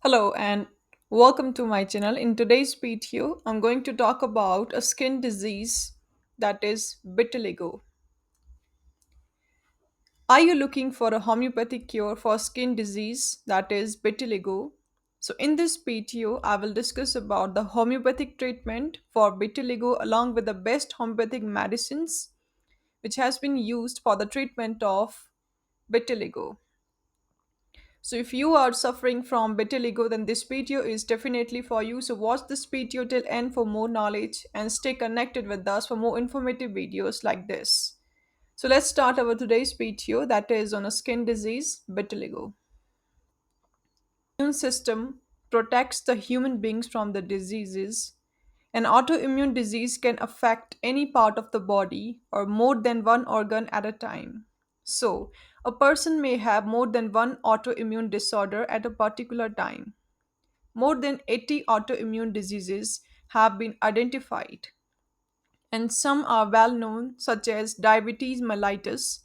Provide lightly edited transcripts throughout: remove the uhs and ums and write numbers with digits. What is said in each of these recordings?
Hello and welcome to my channel. In today's video, I'm going to talk about a skin disease that is vitiligo. Are you looking for a homeopathic cure for skin disease that is vitiligo? So in this video, I will discuss about the homeopathic treatment for vitiligo along with the best homeopathic medicines which has been used for the treatment of vitiligo. So if you are suffering from vitiligo, then this video is definitely for you. So watch this video till end for more knowledge and stay connected with us for more informative videos like this. So let's start our today's video that is on a skin disease, vitiligo. Immune system protects the human beings from the diseases. An autoimmune disease can affect any part of the body or more than one organ at a time. So, a person may have more than one autoimmune disorder at a particular time. More than 80 autoimmune diseases have been identified, and some are well known, such as diabetes mellitus,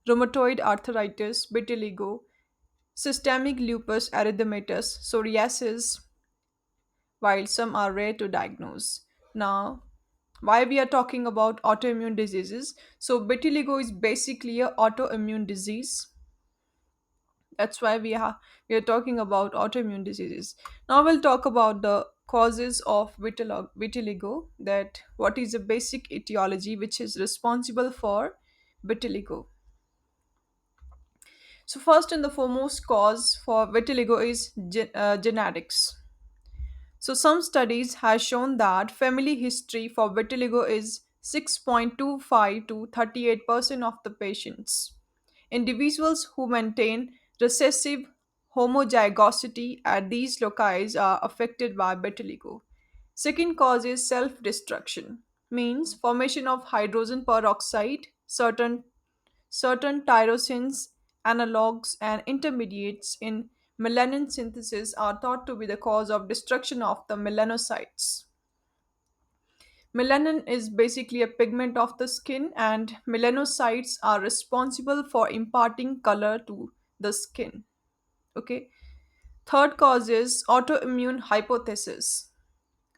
rheumatoid arthritis, vitiligo, systemic lupus erythematosus, psoriasis, while some are rare to diagnose. Now, why we are talking about autoimmune diseases? So, vitiligo is basically a autoimmune disease. That's why we are talking about autoimmune diseases. Now we'll talk about the causes of vitiligo. That what is the basic etiology which is responsible for vitiligo. So first and the foremost cause for vitiligo is genetics. So some studies have shown that family history for vitiligo is 6.25 to 38% of the patients. Individuals who maintain recessive homozygosity at these loci are affected by vitiligo. Second cause is self-destruction, means formation of hydrogen peroxide, certain tyrosines, analogs, and intermediates in melanin synthesis are thought to be the cause of destruction of the melanocytes. Melanin is basically a pigment of the skin, and melanocytes are responsible for imparting color to the skin. Okay. Third cause is autoimmune hypothesis.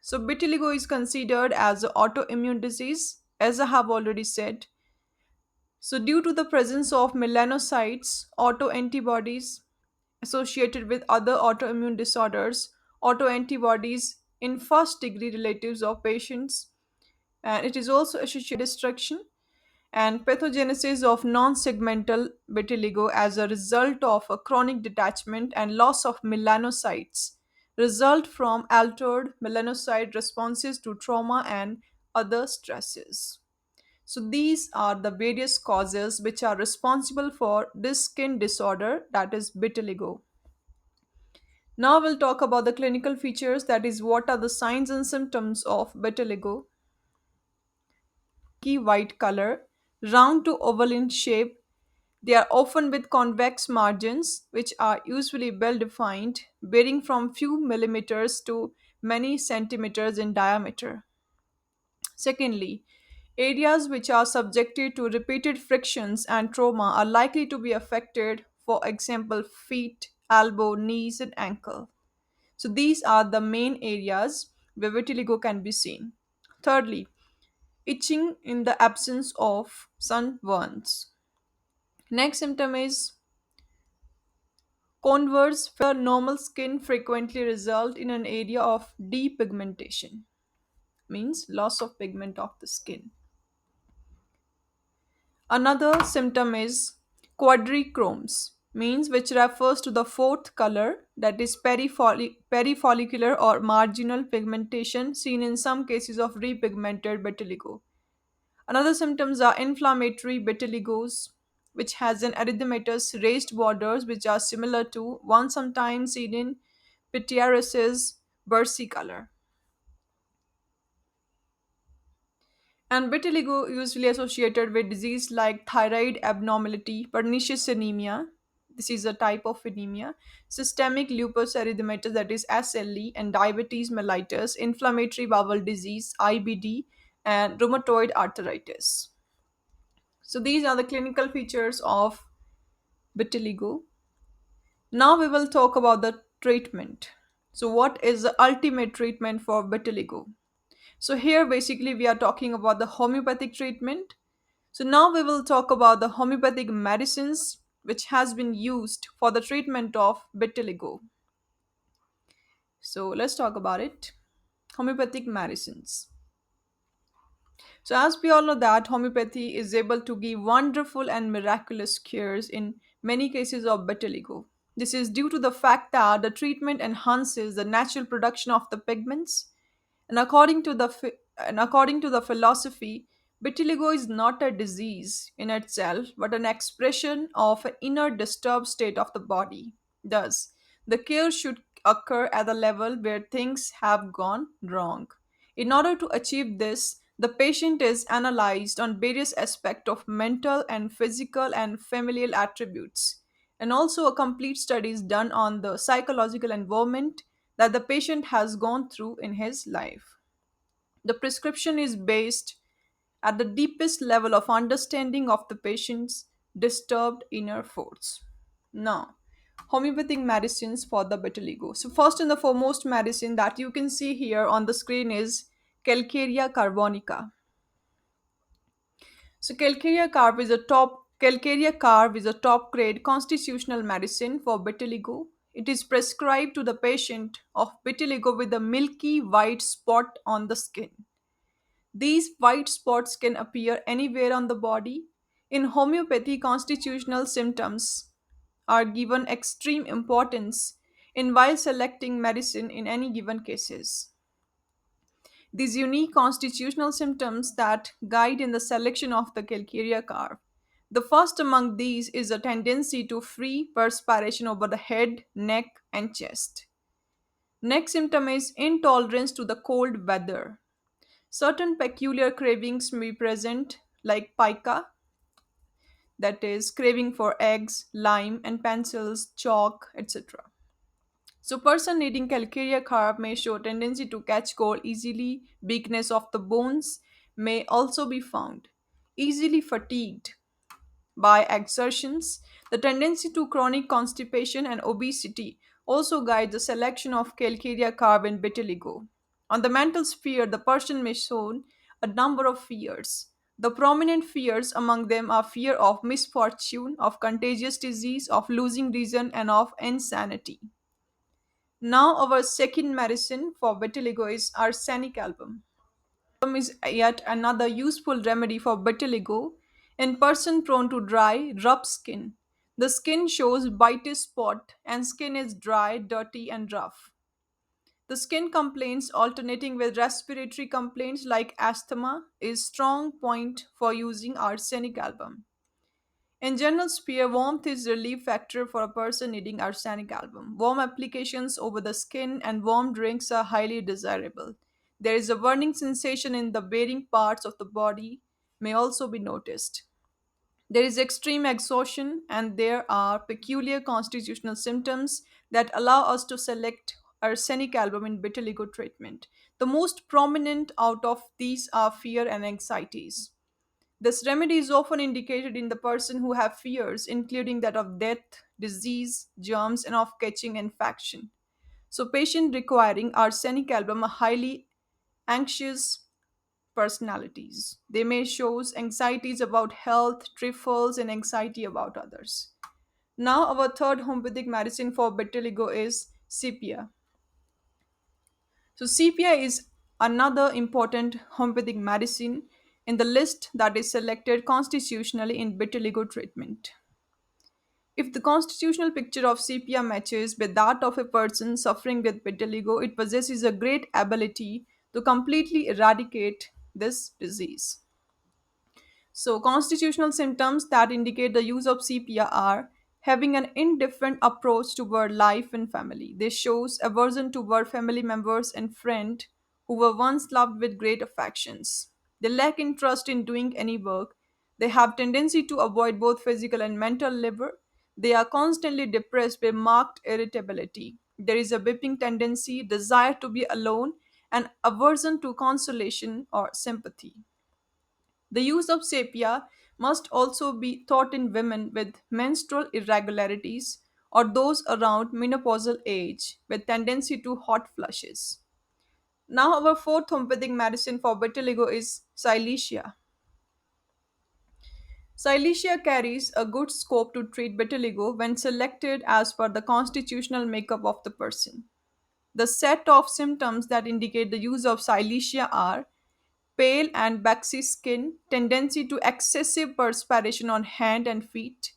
So, vitiligo is considered as an autoimmune disease, as I have already said. So, due to the presence of melanocytes, autoantibodies associated with other autoimmune disorders, autoantibodies in first degree relatives of patients, and it is also associated with destruction and pathogenesis of non-segmental vitiligo as a result of a chronic detachment and loss of melanocytes result from altered melanocyte responses to trauma and other stresses. So these are the various causes which are responsible for this skin disorder that is vitiligo. Now we'll talk about the clinical features, that is what are the signs and symptoms of vitiligo. Key white color, round to oval in shape. They are often with convex margins, which are usually well defined, varying from few millimeters to many centimeters in diameter. Secondly, areas which are subjected to repeated frictions and trauma are likely to be affected, for example, feet, elbow, knees, and ankle. So these are the main areas where vitiligo can be seen. Thirdly, itching in the absence of sunburns. Next symptom is converse, where normal skin frequently result in an area of depigmentation, means loss of pigment of the skin. Another symptom is quadrichromes, means which refers to the fourth color, that is perifollicular or marginal pigmentation seen in some cases of repigmented vitiligo. Another symptoms are inflammatory vitiligos, which has an erythematous raised borders which are similar to one sometimes seen in pityriasis versicolor. And vitiligo usually associated with disease like thyroid abnormality, pernicious anemia. This is a type of anemia. Systemic lupus erythematosus, that is SLE, and diabetes mellitus, inflammatory bowel disease, IBD, and rheumatoid arthritis. So these are the clinical features of vitiligo. Now we will talk about the treatment. So, what is the ultimate treatment for vitiligo? So, here basically we are talking about the homeopathic treatment. So, now we will talk about the homeopathic medicines which has been used for the treatment of vitiligo. So, let's talk about it. Homeopathic medicines. So, as we all know that homeopathy is able to give wonderful and miraculous cures in many cases of vitiligo. This is due to the fact that the treatment enhances the natural production of the pigments, and according to the philosophy, vitiligo is not a disease in itself, but an expression of an inner disturbed state of the body. Thus, the care should occur at the level where things have gone wrong. In order to achieve this, the patient is analyzed on various aspects of mental and physical and familial attributes, and also a complete study is done on the psychological environment that the patient has gone through in his life. The prescription is based at the deepest level of understanding of the patient's disturbed inner force. Now, homeopathic medicines for the vitiligo. So, first and the foremost medicine that you can see here on the screen is Calcarea carbonica. So, Calcarea carb is a top grade constitutional medicine for vitiligo. It is prescribed to the patient of vitiligo with a milky white spot on the skin. These white spots can appear anywhere on the body. In homeopathy, constitutional symptoms are given extreme importance in while selecting medicine in any given cases. These unique constitutional symptoms that guide in the selection of the Calcarea carb. The first among these is a tendency to free perspiration over the head, neck, and chest. Next symptom is intolerance to the cold weather. Certain peculiar cravings may be present, like pica, that is, craving for eggs, lime, and pencils, chalk, etc. So, person needing calcarea carb may show tendency to catch cold easily. Weakness of the bones may also be found. Easily fatigued by exertions, the tendency to chronic constipation and obesity also guide the selection of calcarea carb in vitiligo. On the mental sphere, the person may show a number of fears. The prominent fears among them are fear of misfortune, of contagious disease, of losing reason, and of insanity. Now, our second medicine for vitiligo is arsenic album. Album is yet another useful remedy for vitiligo in person prone to dry, rough skin. The skin shows whitish spot and skin is dry, dirty, and rough. The skin complaints alternating with respiratory complaints like asthma is strong point for using arsenic album. In general sphere, warmth is relief factor for a person needing arsenic album. Warm applications over the skin and warm drinks are highly desirable. There is a burning sensation in the varying parts of the body may also be noticed. There is extreme exhaustion and there are peculiar constitutional symptoms that allow us to select arsenic album in vitiligo treatment. The most prominent out of these are fear and anxieties. This remedy is often indicated in the person who have fears, including that of death, disease, germs, and of catching infection. So, patient requiring arsenic album are highly anxious personalities. They may show anxieties about health, trifles, and anxiety about others. Now, our third homeopathic medicine for vitiligo is Sepia. So, Sepia is another important homeopathic medicine in the list that is selected constitutionally in vitiligo treatment. If the constitutional picture of sepia matches with that of a person suffering with vitiligo, it possesses a great ability to completely eradicate this disease. So, constitutional symptoms that indicate the use of sepia are having an indifferent approach toward life and family. This shows aversion toward family members and friends who were once loved with great affections. They lack interest in doing any work. They have tendency to avoid both physical and mental labor. They are constantly depressed with marked irritability. There is a whipping tendency, desire to be alone, and aversion to consolation or sympathy. The use of sepia must also be taught in women with menstrual irregularities or those around menopausal age with tendency to hot flushes. Now, our fourth homeopathic medicine for vitiligo is Silixia. Silixia carries a good scope to treat vitiligo when selected as per the constitutional makeup of the person. The set of symptoms that indicate the use of Silixia are pale and waxy skin, tendency to excessive perspiration on hand and feet.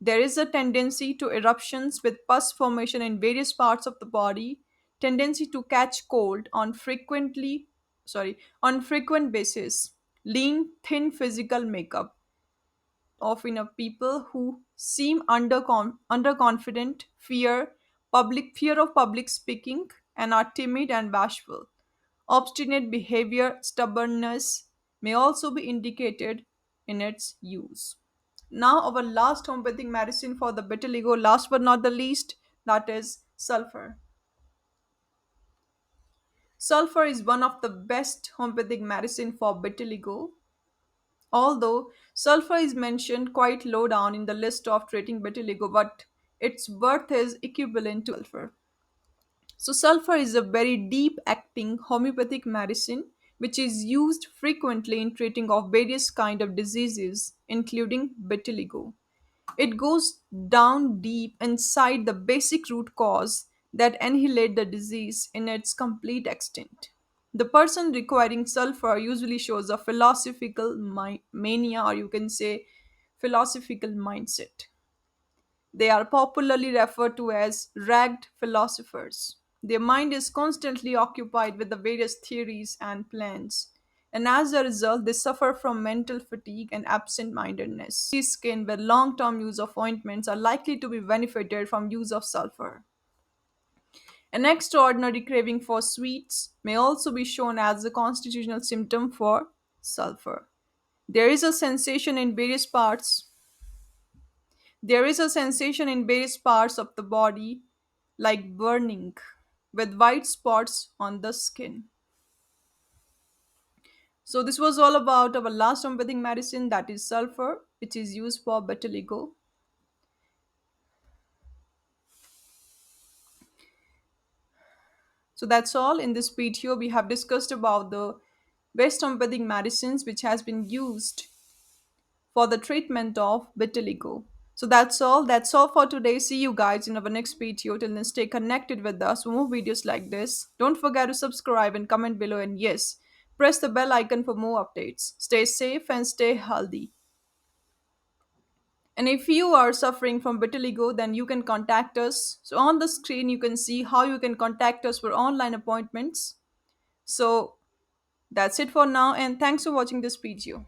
There is a tendency to eruptions with pus formation in various parts of the body, tendency to catch cold on frequent basis, lean, thin physical makeup, often of people who seem underconfident, fear of public speaking, and are timid and bashful. Obstinate behavior, stubbornness may also be indicated in its use. Now, our last homeopathic medicine for the vitiligo, last but not the least, that is sulfur. Sulfur is one of the best homeopathic medicine for vitiligo. Although sulfur is mentioned quite low down in the list of treating vitiligo, but its worth is equivalent to sulfur. So, sulfur is a very deep acting homeopathic medicine which is used frequently in treating of various kind of diseases including vitiligo. It goes down deep inside the basic root cause that annihilate the disease in its complete extent. The person requiring sulfur usually shows a philosophical mania, or you can say philosophical mindset. They are popularly referred to as ragged philosophers. Their mind is constantly occupied with the various theories and plans, and as a result, they suffer from mental fatigue and absent mindedness. These skin with long term use of ointments are likely to be benefited from use of sulfur. An extraordinary craving for sweets may also be shown as a constitutional symptom for sulfur. There is a sensation in various parts There is a sensation in various parts of the body like burning with white spots on the skin. So this was all about our last homeopathic medicine, that is sulfur, which is used for vitiligo. So that's all in this video. We have discussed about the best homeopathic medicines which has been used for the treatment of vitiligo. So that's all. That's all for today. See you guys in our next video. Till then, stay connected with us for more videos like this. Don't forget to subscribe and comment below. And yes, press the bell icon for more updates. Stay safe and stay healthy. And if you are suffering from vitiligo, then you can contact us. So on the screen, you can see how you can contact us for online appointments. So that's it for now. And thanks for watching this video.